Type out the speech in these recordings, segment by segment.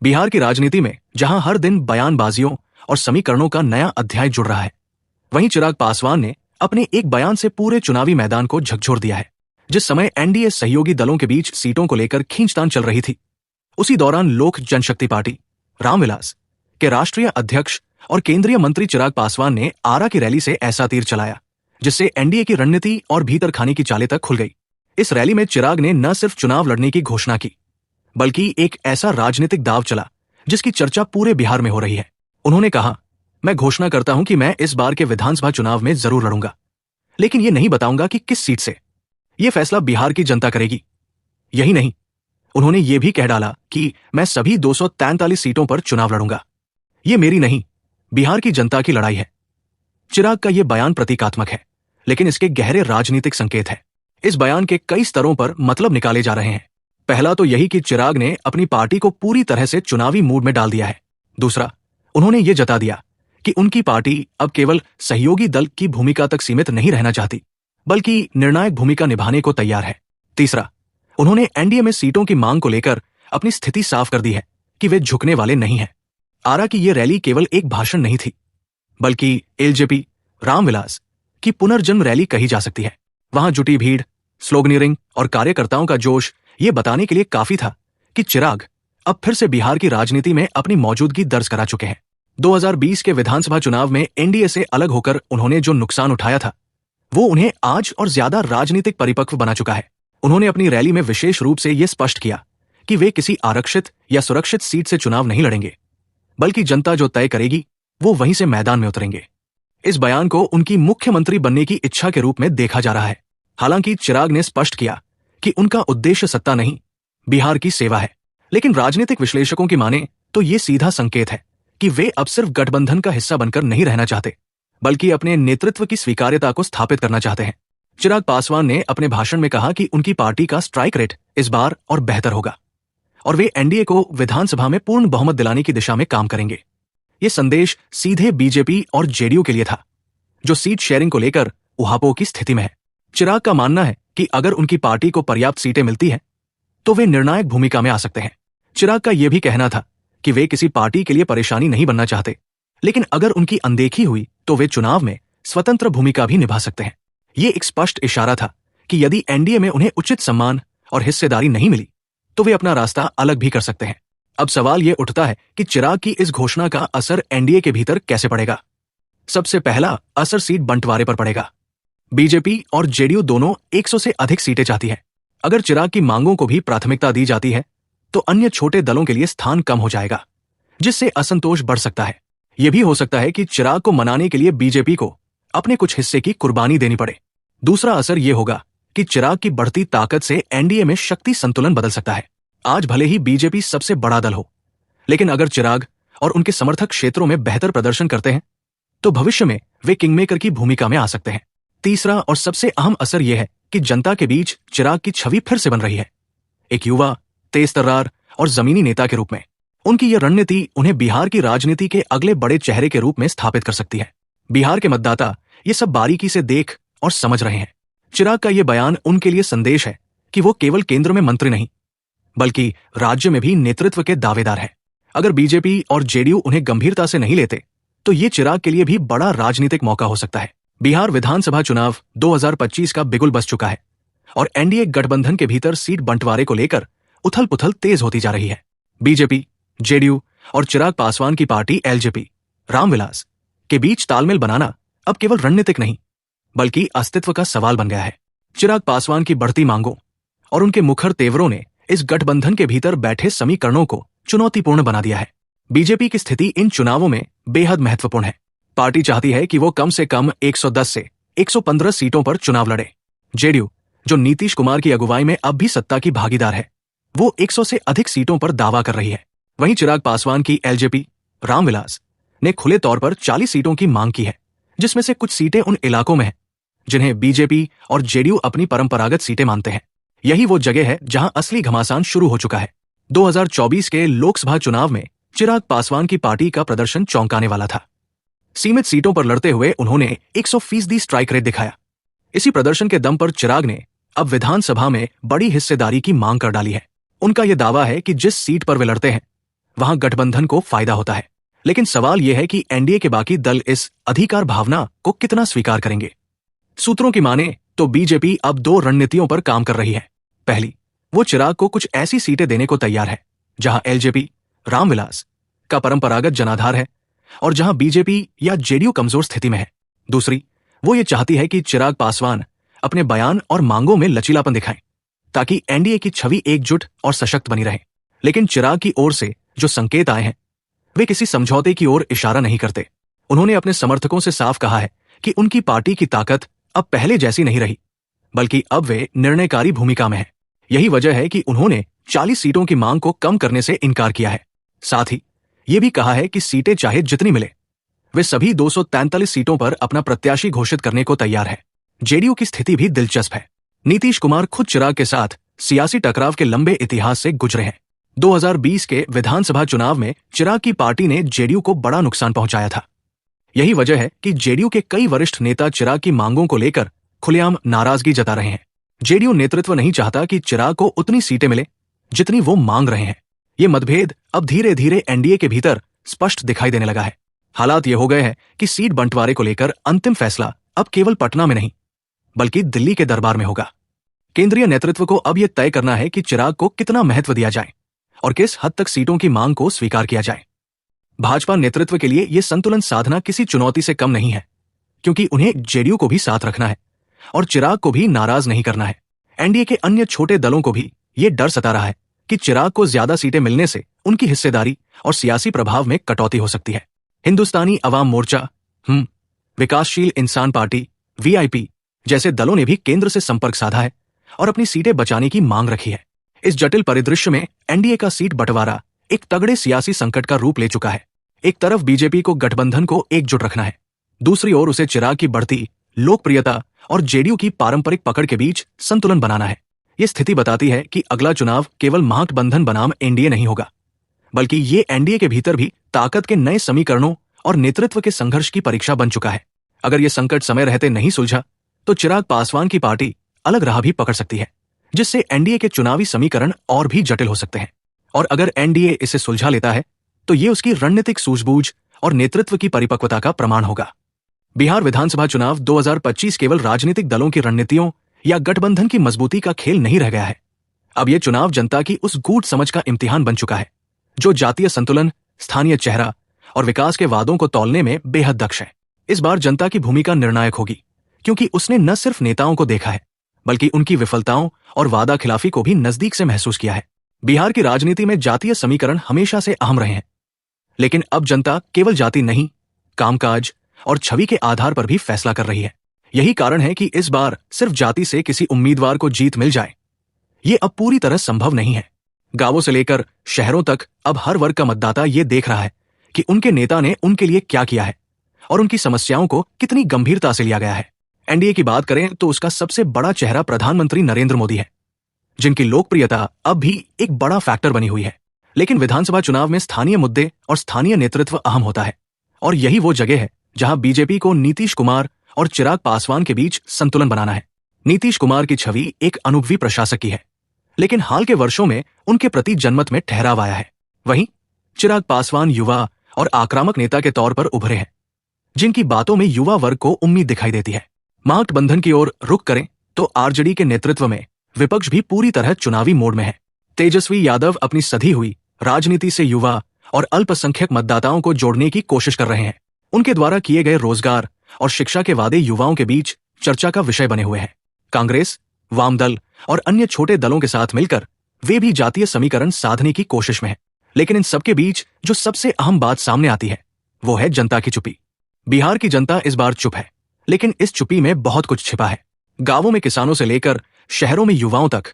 बिहार की राजनीति में जहां हर दिन बयानबाजियों और समीकरणों का नया अध्याय जुड़ रहा है, वहीं चिराग पासवान ने अपने एक बयान से पूरे चुनावी मैदान को झकझोर दिया है। जिस समय एनडीए सहयोगी दलों के बीच सीटों को लेकर खींचतान चल रही थी, उसी दौरान लोक जनशक्ति पार्टी रामविलास के राष्ट्रीय अध्यक्ष और केंद्रीय मंत्री चिराग पासवान ने आरा की रैली से ऐसा तीर चलाया जिससे एनडीए की रणनीति और भीतर खाने की चालें तक खुल गई। इस रैली में चिराग ने न सिर्फ चुनाव लड़ने की घोषणा की, बल्कि एक ऐसा राजनीतिक दांव चला जिसकी चर्चा पूरे बिहार में हो रही है। उन्होंने कहा, मैं घोषणा करता हूं कि मैं इस बार के विधानसभा चुनाव में जरूर लड़ूंगा, लेकिन ये नहीं बताऊंगा कि किस सीट से। यह फैसला बिहार की जनता करेगी। यही नहीं, उन्होंने ये भी कह डाला कि मैं सभी 243 सीटों पर चुनाव लड़ूंगा। ये मेरी नहीं, बिहार की जनता की लड़ाई है। चिराग का यह बयान प्रतीकात्मक है, लेकिन इसके गहरे राजनीतिक संकेत है। इस बयान के कई स्तरों पर मतलब निकाले जा रहे हैं। पहला तो यही कि चिराग ने अपनी पार्टी को पूरी तरह से चुनावी मूड में डाल दिया है। दूसरा, उन्होंने ये जता दिया कि उनकी पार्टी अब केवल सहयोगी दल की भूमिका तक सीमित नहीं रहना चाहती, बल्कि निर्णायक भूमिका निभाने को तैयार है। तीसरा, उन्होंने एनडीए में सीटों की मांग को लेकर अपनी स्थिति साफ कर दी है कि वे झुकने वाले नहीं हैं। आरा की यह रैली केवल एक भाषण नहीं थी, बल्कि एलजेपी रामविलास की पुनर्जन्म रैली कही जा सकती है। वहां जुटी भीड़, स्लोगनियरिंग और कार्यकर्ताओं का जोश ये बताने के लिए काफी था कि चिराग अब फिर से बिहार की राजनीति में अपनी मौजूदगी दर्ज करा चुके हैं। 2020 के विधानसभा चुनाव में एनडीए से अलग होकर उन्होंने जो नुकसान उठाया था, वो उन्हें आज और ज्यादा राजनीतिक परिपक्व बना चुका है। उन्होंने अपनी रैली में विशेष रूप से यह स्पष्ट किया कि वे किसी आरक्षित या सुरक्षित सीट से चुनाव नहीं लड़ेंगे, बल्कि जनता जो तय करेगी वो वहीं से मैदान में उतरेंगे। इस बयान को उनकी मुख्यमंत्री बनने की इच्छा के रूप में देखा जा रहा है। हालांकि चिराग ने स्पष्ट किया कि उनका उद्देश्य सत्ता नहीं, बिहार की सेवा है। लेकिन राजनीतिक विश्लेषकों की माने तो ये सीधा संकेत है कि वे अब सिर्फ गठबंधन का हिस्सा बनकर नहीं रहना चाहते, बल्कि अपने नेतृत्व की स्वीकार्यता को स्थापित करना चाहते हैं। चिराग पासवान ने अपने भाषण में कहा कि उनकी पार्टी का स्ट्राइक रेट इस बार और बेहतर होगा और वे एनडीए को विधानसभा में पूर्ण बहुमत दिलाने की दिशा में काम करेंगे। ये संदेश सीधे बीजेपी और जेडीयू के लिए था, जो सीट शेयरिंग को लेकर उहापोह की स्थिति में है। चिराग का मानना है कि अगर उनकी पार्टी को पर्याप्त सीटें मिलती हैं, तो वे निर्णायक भूमिका में आ सकते हैं। चिराग का यह भी कहना था कि वे किसी पार्टी के लिए परेशानी नहीं बनना चाहते, लेकिन अगर उनकी अनदेखी हुई तो वे चुनाव में स्वतंत्र भूमिका भी निभा सकते हैं। ये एक स्पष्ट इशारा था कि यदि एनडीए में उन्हें उचित सम्मान और हिस्सेदारी नहीं मिली, तो वे अपना रास्ता अलग भी कर सकते हैं। अब सवाल यह उठता है कि चिराग की इस घोषणा का असर एनडीए के भीतर कैसे पड़ेगा। सबसे पहला असर सीट बंटवारे पर पड़ेगा। बीजेपी और जेडीयू दोनों 100 से अधिक सीटें चाहती है। अगर चिराग की मांगों को भी प्राथमिकता दी जाती है, तो अन्य छोटे दलों के लिए स्थान कम हो जाएगा, जिससे असंतोष बढ़ सकता है। यह भी हो सकता है कि चिराग को मनाने के लिए बीजेपी को अपने कुछ हिस्से की कुर्बानी देनी पड़े। दूसरा असर यह होगा कि चिराग की बढ़ती ताकत से एनडीए में शक्ति संतुलन बदल सकता है। आज भले ही बीजेपी सबसे बड़ा दल हो, लेकिन अगर चिराग और उनके समर्थक क्षेत्रों में बेहतर प्रदर्शन करते हैं, तो भविष्य में वे किंगमेकर की भूमिका में आ सकते हैं। तीसरा और सबसे अहम असर यह है कि जनता के बीच चिराग की छवि फिर से बन रही है, एक युवा, तेज तर्रार और जमीनी नेता के रूप में। उनकी यह रणनीति उन्हें बिहार की राजनीति के अगले बड़े चेहरे के रूप में स्थापित कर सकती है। बिहार के मतदाता ये सब बारीकी से देख और समझ रहे हैं। चिराग का यह बयान उनके लिए संदेश है कि वो केवल केंद्र में मंत्री नहीं, बल्कि राज्य में भी नेतृत्व के दावेदार हैं। अगर बीजेपी और जेडीयू उन्हें गंभीरता से नहीं लेते, तो ये चिराग के लिए भी बड़ा राजनीतिक मौका हो सकता है। बिहार विधानसभा चुनाव 2025 का बिगुल बज चुका है और एनडीए गठबंधन के भीतर सीट बंटवारे को लेकर उथल पुथल तेज होती जा रही है। बीजेपी, जेडीयू और चिराग पासवान की पार्टी एलजेपी रामविलास के बीच तालमेल बनाना अब केवल रणनीतिक नहीं, बल्कि अस्तित्व का सवाल बन गया है। चिराग पासवान की बढ़ती मांगों और उनके मुखर तेवरों ने इस गठबंधन के भीतर बैठे समीकरणों को चुनौतीपूर्ण बना दिया है। बीजेपी की स्थिति इन चुनावों में बेहद महत्वपूर्ण है। पार्टी चाहती है कि वो कम से कम 110 से 115 सीटों पर चुनाव लड़े। जेडीयू, जो नीतीश कुमार की अगुवाई में अब भी सत्ता की भागीदार है, वो 100 से अधिक सीटों पर दावा कर रही है। वहीं चिराग पासवान की एलजेपी रामविलास ने खुले तौर पर 40 सीटों की मांग की है, जिसमें से कुछ सीटें उन इलाकों में हैं जिन्हें बीजेपी और जेडीयू अपनी परंपरागत सीटें मानते हैं। यही वो जगह है जहां असली घमासान शुरू हो चुका है। 2024 के लोकसभा चुनाव में चिराग पासवान की पार्टी का प्रदर्शन चौंकाने वाला था। सीमित सीटों पर लड़ते हुए उन्होंने 100% स्ट्राइक रेट दिखाया। इसी प्रदर्शन के दम पर चिराग ने अब विधानसभा में बड़ी हिस्सेदारी की मांग कर डाली है। उनका यह दावा है कि जिस सीट पर वे लड़ते हैं, वहां गठबंधन को फायदा होता है। लेकिन सवाल यह है कि एनडीए के बाकी दल इस अधिकार भावना को कितना स्वीकार करेंगे। सूत्रों की माने तो बीजेपी अब 2 रणनीतियों पर काम कर रही है। पहली, वो चिराग को कुछ ऐसी सीटें देने को तैयार है जहां एलजेपी, रामविलास का परंपरागत जनाधार है और जहां बीजेपी या जेडीयू कमजोर स्थिति में है। दूसरी, वो ये चाहती है कि चिराग पासवान अपने बयान और मांगों में लचीलापन दिखाएं ताकि एनडीए की छवि एकजुट और सशक्त बनी रहे। लेकिन चिराग की ओर से जो संकेत आए हैं वे किसी समझौते की ओर इशारा नहीं करते। उन्होंने अपने समर्थकों से साफ कहा है कि उनकी पार्टी की ताकत अब पहले जैसी नहीं रही, बल्कि अब वे निर्णयकारी भूमिका में है। यही वजह है कि उन्होंने 40 सीटों की मांग को कम करने से इनकार किया है। साथ ही ये भी कहा है कि सीटें चाहे जितनी मिले वे सभी 243 सीटों पर अपना प्रत्याशी घोषित करने को तैयार है। जेडीयू की स्थिति भी दिलचस्प है। नीतीश कुमार खुद चिराग के साथ सियासी टकराव के लंबे इतिहास से गुजरे हैं। 2020 के विधानसभा चुनाव में चिराग की पार्टी ने जेडीयू को बड़ा नुकसान पहुंचाया था। यही वजह है कि जेडीयू के कई वरिष्ठ नेता चिराग की मांगों को लेकर खुलेआम नाराजगी जता रहे हैं। जेडीयू नेतृत्व नहीं चाहता कि चिराग को उतनी सीटें मिले जितनी वो मांग रहे हैं। ये मतभेद अब धीरे धीरे एनडीए के भीतर स्पष्ट दिखाई देने लगा है। हालात ये हो गए हैं कि सीट बंटवारे को लेकर अंतिम फैसला अब केवल पटना में नहीं बल्कि दिल्ली के दरबार में होगा। केंद्रीय नेतृत्व को अब यह तय करना है कि चिराग को कितना महत्व दिया जाए और किस हद तक सीटों की मांग को स्वीकार किया जाए। भाजपा नेतृत्व के लिए यह संतुलन साधना किसी चुनौती से कम नहीं है, क्योंकि उन्हें जेडीयू को भी साथ रखना है और चिराग को भी नाराज नहीं करना है। एनडीए के अन्य छोटे दलों को भी ये डर सता रहा है कि चिराग को ज्यादा सीटें मिलने से उनकी हिस्सेदारी और सियासी प्रभाव में कटौती हो सकती है। हिंदुस्तानी अवाम मोर्चा, विकासशील इंसान पार्टी, वीआईपी जैसे दलों ने भी केंद्र से संपर्क साधा है और अपनी सीटें बचाने की मांग रखी है। इस जटिल परिदृश्य में एनडीए का सीट बंटवारा एक तगड़े सियासी संकट का रूप ले चुका है। एक तरफ बीजेपी को गठबंधन को एकजुट रखना है, दूसरी ओर उसे चिराग की बढ़ती लोकप्रियता और जेडीयू की पारंपरिक पकड़ के बीच संतुलन बनाना है। ये स्थिति बताती है कि अगला चुनाव केवल महागठबंधन बनाम एनडीए नहीं होगा, बल्कि ये एनडीए के भीतर भी ताकत के नए समीकरणों और नेतृत्व के संघर्ष की परीक्षा बन चुका है। अगर ये संकट समय रहते नहीं सुलझा तो चिराग पासवान की पार्टी अलग राह भी पकड़ सकती है, जिससे एनडीए के चुनावी समीकरण और भी जटिल हो सकते हैं। और अगर एनडीए इसे सुलझा लेता है तो ये उसकी रणनीतिक सूझबूझ और नेतृत्व की परिपक्वता का प्रमाण होगा। बिहार विधानसभा चुनाव 2025 केवल राजनीतिक दलों की रणनीतियों या गठबंधन की मजबूती का खेल नहीं रह गया है। अब यह चुनाव जनता की उस गूढ़ समझ का इम्तिहान बन चुका है जो जातीय संतुलन, स्थानीय चेहरा और विकास के वादों को तौलने में बेहद दक्ष है। इस बार जनता की भूमिका निर्णायक होगी, क्योंकि उसने न सिर्फ नेताओं को देखा है बल्कि उनकी विफलताओं और वादा खिलाफी को भी नजदीक से महसूस किया है। बिहार की राजनीति में जातीय समीकरण हमेशा से अहम रहे हैं, लेकिन अब जनता केवल जाति नहीं, कामकाज और छवि के आधार पर भी फैसला कर रही है। यही कारण है कि इस बार सिर्फ जाति से किसी उम्मीदवार को जीत मिल जाए ये अब पूरी तरह संभव नहीं है। गांवों से लेकर शहरों तक अब हर वर्ग का मतदाता ये देख रहा है कि उनके नेता ने उनके लिए क्या किया है और उनकी समस्याओं को कितनी गंभीरता से लिया गया है। एनडीए की बात करें तो उसका सबसे बड़ा चेहरा प्रधानमंत्री नरेंद्र मोदी है, जिनकी लोकप्रियता अब भी एक बड़ा फैक्टर बनी हुई है। लेकिन विधानसभा चुनाव में स्थानीय मुद्दे और स्थानीय नेतृत्व अहम होता है, और यही वो जगह है जहां बीजेपी को नीतीश कुमार और चिराग पासवान के बीच संतुलन बनाना है। नीतीश कुमार की छवि एक अनुभवी प्रशासक की है, लेकिन हाल के वर्षों में उनके प्रति जनमत में ठहराव आया है। वहीं चिराग पासवान युवा और आक्रामक नेता के तौर पर उभरे हैं, जिनकी बातों में युवा वर्ग को उम्मीद दिखाई देती है। महागठबंधन की ओर रुख करें तो आरजेडी के नेतृत्व में विपक्ष भी पूरी तरह चुनावी मोड में है। तेजस्वी यादव अपनी सधी हुई राजनीति से युवा और अल्पसंख्यक मतदाताओं को जोड़ने की कोशिश कर रहे हैं। उनके द्वारा किए गए रोजगार और शिक्षा के वादे युवाओं के बीच चर्चा का विषय बने हुए हैं। कांग्रेस, वामदल और अन्य छोटे दलों के साथ मिलकर वे भी जातीय समीकरण साधने की कोशिश में हैं। लेकिन इन सबके बीच जो सबसे अहम बात सामने आती है वो है जनता की चुप्पी। बिहार की जनता इस बार चुप है, लेकिन इस चुप्पी में बहुत कुछ छिपा है। गांवों में किसानों से लेकर शहरों में युवाओं तक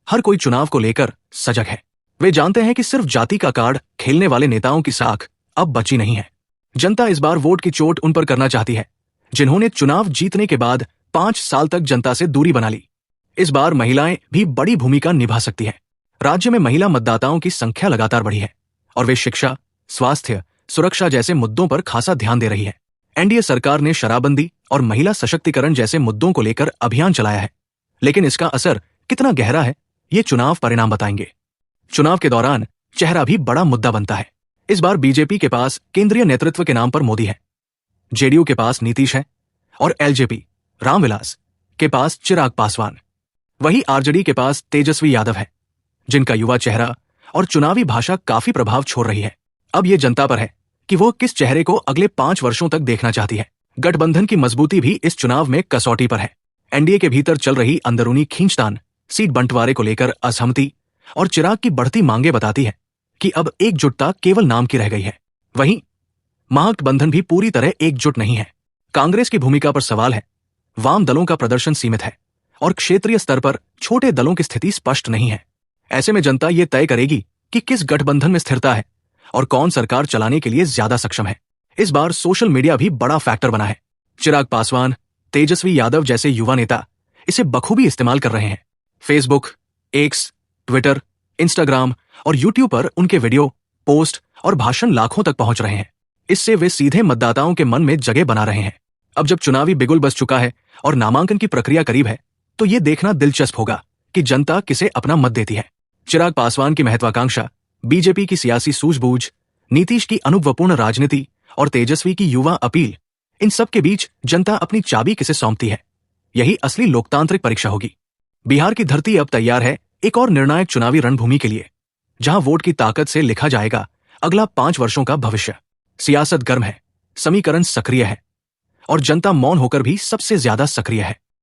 हर कोई चुनाव को लेकर सजग है। वे जानते हैं कि सिर्फ जाति का कार्ड खेलने वाले नेताओं की साख अब बची नहीं है। जनता इस बार वोट की चोट उन पर करना चाहती है जिन्होंने चुनाव जीतने के बाद 5 साल तक जनता से दूरी बना ली। इस बार महिलाएं भी बड़ी भूमिका निभा सकती हैं। राज्य में महिला मतदाताओं की संख्या लगातार बढ़ी है और वे शिक्षा, स्वास्थ्य, सुरक्षा जैसे मुद्दों पर खासा ध्यान दे रही है। एनडीए सरकार ने शराबबंदी और महिला सशक्तिकरण जैसे मुद्दों को लेकर अभियान चलाया है, लेकिन इसका असर कितना गहरा है ये चुनाव परिणाम बताएंगे। चुनाव के दौरान चेहरा भी बड़ा मुद्दा बनता है। इस बार बीजेपी के पास केंद्रीय नेतृत्व के नाम पर मोदी है, जेडीयू के पास नीतीश है और एलजेपी रामविलास के पास चिराग पासवान। वहीं आरजेडी के पास तेजस्वी यादव है, जिनका युवा चेहरा और चुनावी भाषा काफी प्रभाव छोड़ रही है। अब यह जनता पर है कि वो किस चेहरे को अगले 5 वर्षों तक देखना चाहती है। गठबंधन की मजबूती भी इस चुनाव में कसौटी पर है। एनडीए के भीतर चल रही अंदरूनी खींचतान, सीट बंटवारे को लेकर असहमति और चिराग की बढ़ती मांगे बताती है कि अब एकजुटता केवल नाम की रह गई है। वहीं महागठबंधन भी पूरी तरह एकजुट नहीं है। कांग्रेस की भूमिका पर सवाल है, वाम दलों का प्रदर्शन सीमित है और क्षेत्रीय स्तर पर छोटे दलों की स्थिति स्पष्ट नहीं है। ऐसे में जनता ये तय करेगी कि किस गठबंधन में स्थिरता है और कौन सरकार चलाने के लिए ज्यादा सक्षम है। इस बार सोशल मीडिया भी बड़ा फैक्टर बना है। चिराग पासवान, तेजस्वी यादव जैसे युवा नेता इसे बखूबी इस्तेमाल कर रहे हैं। फेसबुक, एक्स, ट्विटर, इंस्टाग्राम और यूट्यूब पर उनके वीडियो, पोस्ट और भाषण लाखों तक पहुंच रहे हैं। इससे वे सीधे मतदाताओं के मन में जगह बना रहे हैं। अब जब चुनावी बिगुल बज चुका है और नामांकन की प्रक्रिया करीब है, तो ये देखना दिलचस्प होगा कि जनता किसे अपना मत देती है। चिराग पासवान की महत्वाकांक्षा, बीजेपी की सियासी सूझबूझ, नीतीश की अनुभवपूर्ण राजनीति और तेजस्वी की युवा अपील, इन सब के बीच जनता अपनी चाबी किसे सौंपती है, यही असली लोकतांत्रिक परीक्षा होगी। बिहार की धरती अब तैयार है एक और निर्णायक चुनावी रणभूमि के लिए, जहां वोट की ताकत से लिखा जाएगा अगला 5 वर्षों का भविष्य। सियासत गर्म है, समीकरण सक्रिय है और जनता मौन होकर भी सबसे ज्यादा सक्रिय है।